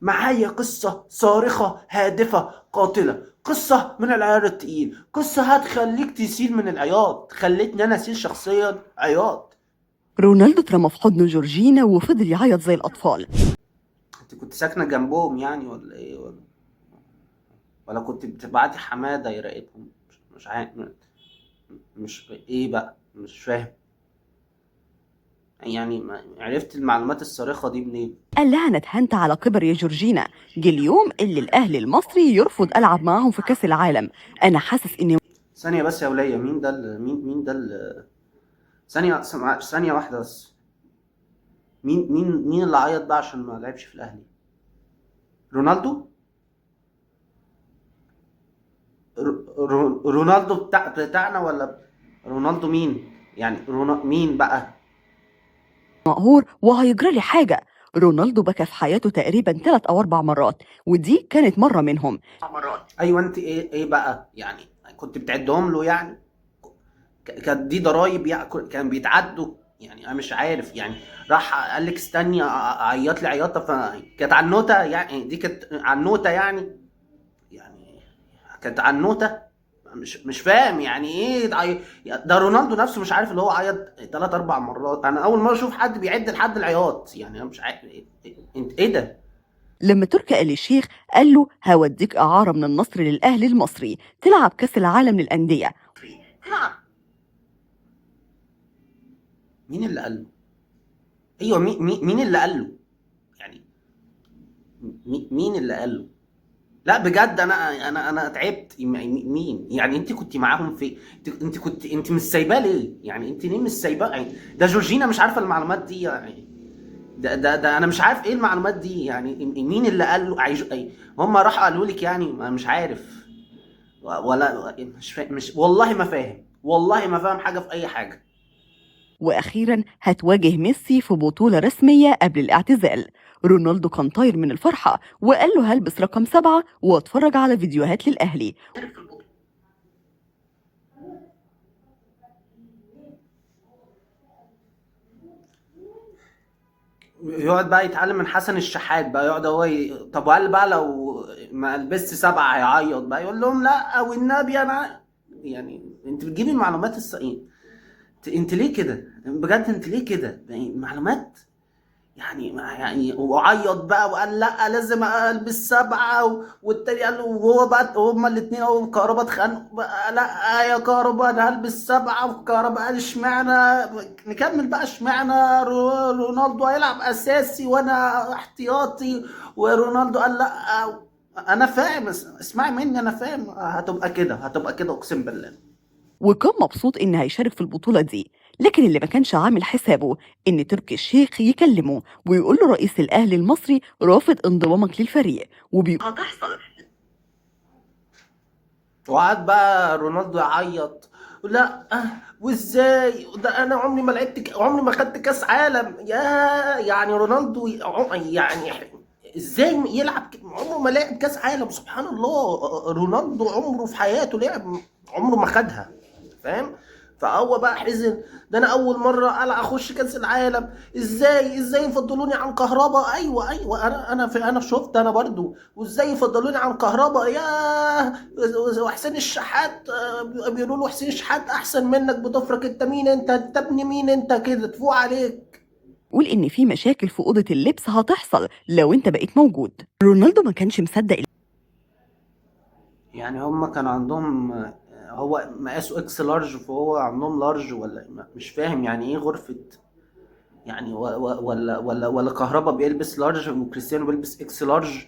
معايا قصة صارخة هادفة قاتلة، قصة من العيار التقيل، قصة هتخليك تسيل من العياط، خلتني أنا أسيل شخصيا عياط. رونالدو اترمى في حضن جورجينا وفضل يعيط زي الأطفال. أنت كنت ساكنة جنبهم يعني ولا إيه؟ ولا كنت بتبعتي حمادة يراقبهم؟ مش عارف، مش إيه بقى، مش فاهم يعني. عرفت المعلومات الصارخة دي منين؟ قال لها أنا اتهنت على كبر يا جورجينا، جه اليوم اللي الأهلي المصري يرفض ألعب معاهم في كأس العالم. أنا حاسس إني ثانية بس يا ولية، مين ده مين ده ثانية ثانية واحدة بس. مين اللي عيط بقى عشان ما لعبش في الأهلي؟ رونالدو؟ رونالدو بتاعنا ولا رونالدو مين؟ يعني مين بقى؟ مقهور وهيجرى لي حاجة. رونالدو بكى في حياته تقريبا 3 أو 4 مرات، ودي كانت مرة منهم. ايوه، انت ايه بقى يعني؟ كنت بتعدهم له يعني؟ كانت دي ضرايب يعني؟ كان بيتعدوا يعني؟ انا مش عارف يعني. راح قال لك استني عيط لي عياطه، فكانت عنوته يعني؟ دي كانت عنوته يعني كانت عنوته. مش فاهم يعني ايه ده رونالدو نفسه مش عارف اللي هو عيط 3 4 مرات. انا اول مره اشوف حد بيعد لحد العياط يعني. انا مش عارف انت ايه ده. لما تركي آل الشيخ قال له هوديك إعارة من النصر للأهلي المصري تلعب كأس العالم للأندية. مين اللي قال له؟ ايوه، مين اللي قال له يعني؟ مين اللي قال له؟ لا بجد، انا تعبت. مين يعني؟ انت كنت معاهم في انت مش سايباه ليه يعني؟ انت ليه مش سايباه يعني؟ ده جورجينا مش عارفه المعلومات دي يعني؟ ده انا مش عارف ايه المعلومات دي يعني. مين اللي قال له هم راحوا قالوا لك يعني؟ أنا مش عارف ولا مش فاهم. مش والله ما فاهم، والله ما فاهم حاجه في اي حاجه. وأخيرا هتواجه ميسي في بطولة رسمية قبل الاعتزال. رونالدو كان طاير من الفرحة وقال له هلبس رقم 7 واتفرج على فيديوهات للأهلي. يقعد بقى يتعلم من حسن الشحات بقى، يقعد هو طب وقال بقى لو ما لبست 7 هيعيط بقى؟ يقول لهم لا والنبي انا يعني. انت بتجيبي المعلومات الصحيحة؟ انت ليه كده بجد؟ انت ليه كده يعني معلومات يعني وعيط بقى وقال لا لازم البس 7 والتاني قال له، وهو بقى هما الاثنين اهو كهربا اتخانقوا بقى، لا يا كهربا انا هلبس 7، وكهربا قال اشمعنى. نكمل بقى اشمعنى رونالدو هيلعب اساسي وانا احتياطي؟ ورونالدو قال لا. انا فاهم، اسمعي مني، انا فاهم هتبقى كده، هتبقى كده اقسم بالله. وكان مبسوط إن هيشارك في البطولة دي، لكن اللي ما كانش عامل حسابه إن تركي الشيخ يكلمه ويقول له رئيس الأهلي المصري رافض انضمامك للفريق هتحصل. وقعد بقى رونالدو يعيط، لا وازاي ده؟ انا عمري ما لعبت عمري ما خدت كاس عالم يا يعني. رونالدو يعني ازاي يلعب عمره ما لعب كاس عالم؟ سبحان الله. رونالدو عمره في حياته لعب، عمره ما خدها، فاهم؟ فهو بقى حزن. ده انا اول مره العب اخش كاس العالم، ازاي يفضلوني عن كهربا؟ ايوه انا شفت انا برضو. وازاي يفضلوني عن كهربا يا وحسين الشحات؟ بيقولوا له حسين الشحات احسن منك بتفرق. انت مين انت ابن مين انت كده تفوق عليك؟ قول إن في مشاكل في أوضة اللبس هتحصل لو أنت بقيت موجود. رونالدو ما كانش مصدق. يعني هم كان عندهم هو مقاسه اكس لارج فهو عندهم لارج، ولا مش فاهم يعني ايه غرفة يعني؟ ولا كهربا بيلبس لارج وكريستيانو بيلبس اكس لارج،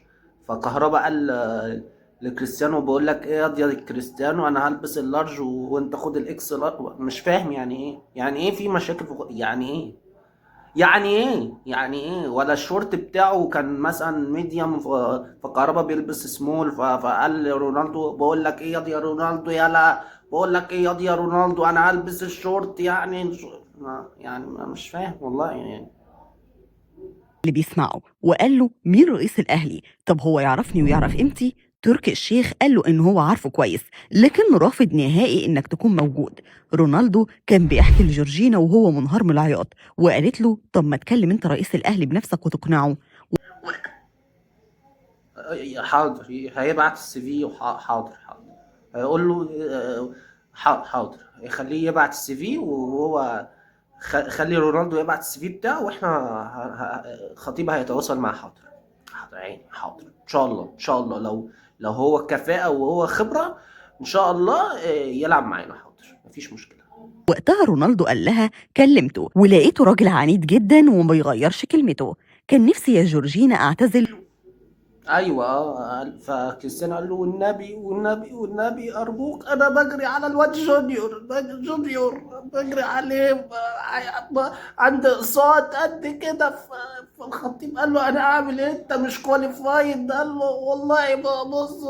فكهربا قال لكريستيانو بقول لك ايه يا كريستيانو، انا هلبس اللارج وانت خد الاكس لارج. مش فاهم يعني ايه؟ يعني ايه في مشاكل يعني ايه؟ يعني ايه ولا الشورت بتاعه كان مثلا ميديوم فكهربا بيلبس سمول فقال لرونالدو بقول لك ايه يا رونالدو يلا، بقول لك ايه يا رونالدو انا هلبس الشورت يعني. يعني مش فاهم والله يعني. اللي بيسمعه وقال له مين رئيس الأهلي؟ طب هو يعرفني ويعرف قيمتي؟ تركي الشيخ قال له إن هو عارفه كويس لكنه رافض نهائي إنك تكون موجود. رونالدو كان بيحكي لجورجينا وهو منهار من العياط، وقالت له طب ما تكلم أنت رئيس الأهلي بنفسك وتقنعه. حاضر، هيبعت السي في، حاضر حاضر. هيقول له حاضر، خليه يبعت السي في، وهو خلي رونالدو يبعت السي في بتاعه، واحنا خطيب هيتواصل مع حاضر. حاضر عيني، حاضر ان شاء الله، ان شاء الله، لو هو كفاءة وهو خبرة ان شاء الله يلعب معانا، حاضر مفيش مشكلة. وقتها رونالدو قال لها كلمته ولقيته راجل عنيد جدا وما يغيرش كلمته. كان نفسي يا جورجينا اعتزل. ايوه فكريستيانو قال له والنبي والنبي والنبي ارجوك، انا بجري على الواد جونيور بجري عليه، عند اقساط قد كده. فالخطيب قال له انا اعمل ايه؟ انت مش كواليفايد. قال له والله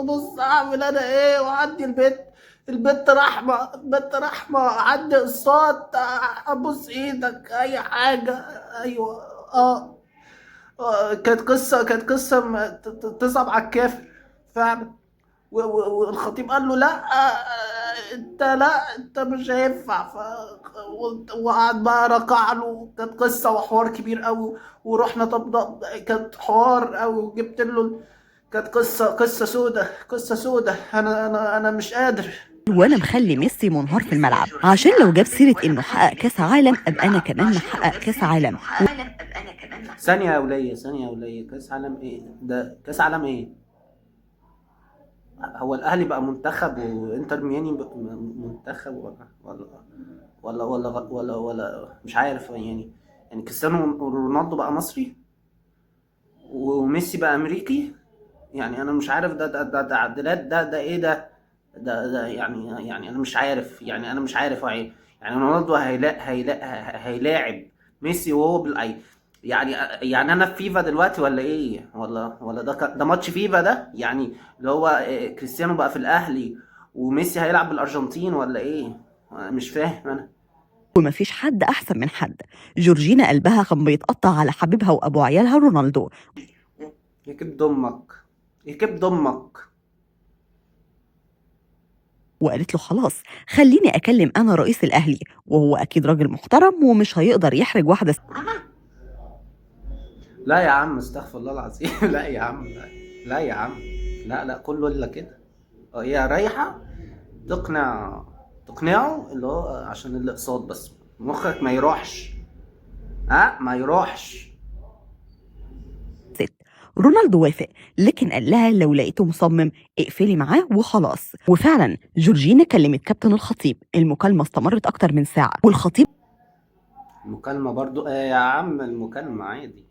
بص اعمل انا ايه؟ وعندي البت رحمه عندي اقساط، ابوس ايدك اي حاجه. ايوه كانت قصة تصعب على الكافر فعلا. والخطيب قال له لا، انت مش هينفع. وقعد بقى ركع له، كانت قصة وحوار كبير قوي. ورحنا طب كانت حوار قوي، وجبت له. كانت قصة سودة. انا مش قادر. وانا مخلي ميسي منهار في الملعب عشان لو جاب سيره انه حقق كاس عالم ابقى انا كمان محقق كاس عالم. ثانية يا ولية، كأس عالم ايه ده؟ كأس عالم ايه؟ هو الاهلي بقى منتخب وانتر ميامي بقى منتخب، ولا مش عارف يعني كريستيانو رونالدو بقى مصري وميسي بقى امريكي. يعني انا مش عارف ده عدلات، ده ايه ده يعني انا مش عارف يعني رونالدو هيلاعب ميسي وهو يعني انا في فيفا دلوقتي ولا ايه؟ ولا ده ماتش فيفا ده يعني، اللي هو كريستيانو بقى في الاهلي وميسي هيلعب بالارجنتين ولا ايه؟ أنا مش فاهم انا. ومفيش حد احسن من حد. جورجينا قلبها كان بيتقطع على حبيبها وابو عيالها رونالدو. يكبد امك. وقالت له خلاص خليني اكلم انا رئيس الاهلي، وهو اكيد راجل محترم ومش هيقدر يحرج واحده. لا يا عم، استغفر الله العظيم. لا يا عم، لا يا عم، لا كله الا كده. هي رايحه تقنعه اللي هو عشان الاقساط بس، مخك ما يروحش، ما يروحش. ست. رونالدو وافق، لكن قال لها لو لقيته مصمم اقفلي معاه وخلاص. وفعلا جورجينا كلمت كابتن الخطيب. المكالمه استمرت اكتر من ساعه والخطيب المكالمة برضو يا عم، المكالمة عادي،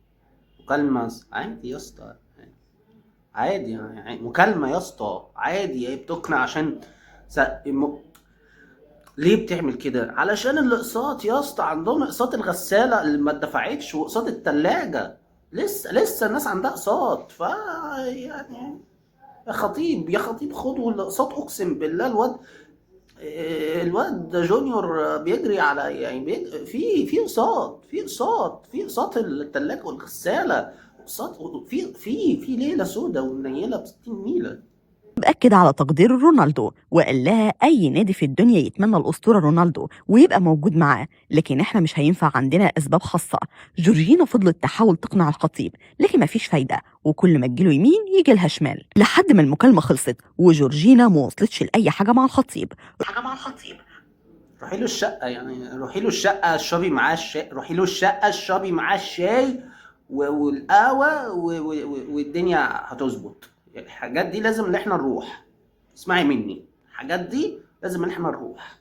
مكالمة عادي يا اسطى، عادي يعني مكالمة يا اسطى عادي. هي بتقنع عشان س... م... ليه بتعمل كده؟ علشان الاقساط يا اسطى، عندهم اقساط الغسالة اللي ما اتدفعتش واقساط التلاجة، لسه الناس عندها اقساط. يعني يا خطيب خدوا الاقساط، اقسم بالله الواد ده جونيور بيجري على يعني في اقساط التلاجة والغسالة، اقساط في ليلة سودة والنيلة ب60 نيلة. أكد على تقدير رونالدو وقال لها أي نادي في الدنيا يتمنى الأسطورة رونالدو ويبقى موجود معاه، لكن إحنا مش هينفع، عندنا أسباب خاصة. جورجينا فضلت تحاول تقنع الخطيب لكن مفيش فايدة، وكل ما تجيله يمين يجي لها شمال لحد ما المكالمة خلصت وجورجينا ما وصلتش لأي حاجة مع الخطيب. روحي له الشقة، يعني روحي له الشقة اشربي معاه الشاي، روحي له الشقة اشربي معاه الشاي والقهوة والدنيا هتظبط. الحاجات دي لازم ان احنا نروح، اسمعي مني، الحاجات دي لازم ان احنا نروح.